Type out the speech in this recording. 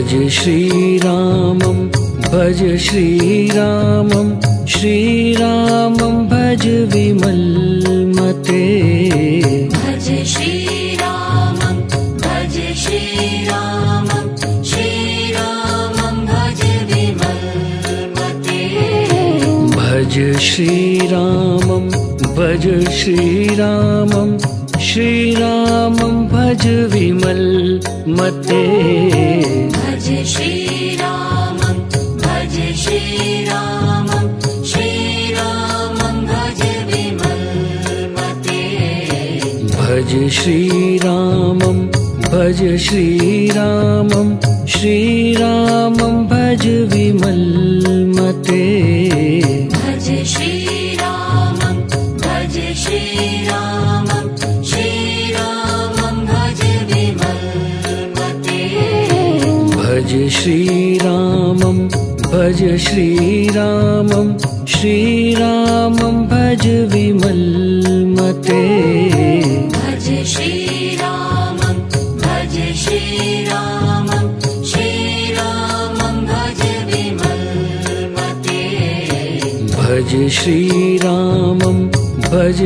भज श्रीरामं भज श्रीरामं श्रीरामं भज विमलमते भज श्रीरामं भज श्रीरामं श्रीरामं भज विमलमते भज श्रीरामं भज श्रीरामं श्रीरामं भज विमलमते भज श्रीरामं भज श्रीरामं श्रीरामं भज विमलमते भज श्रीरामं भज श्रीरामं श्रीरामं भज विमलमते भज श्रीरामं भज श्रीरामं श्रीरामं भज विमलमते भज श्रीरामं भज श्रीरामं श्रीरामं भज विमलमते भज श्रीरामं भज श्रीरामं श्रीरामं भज विमलमते भज श्रीरामं भज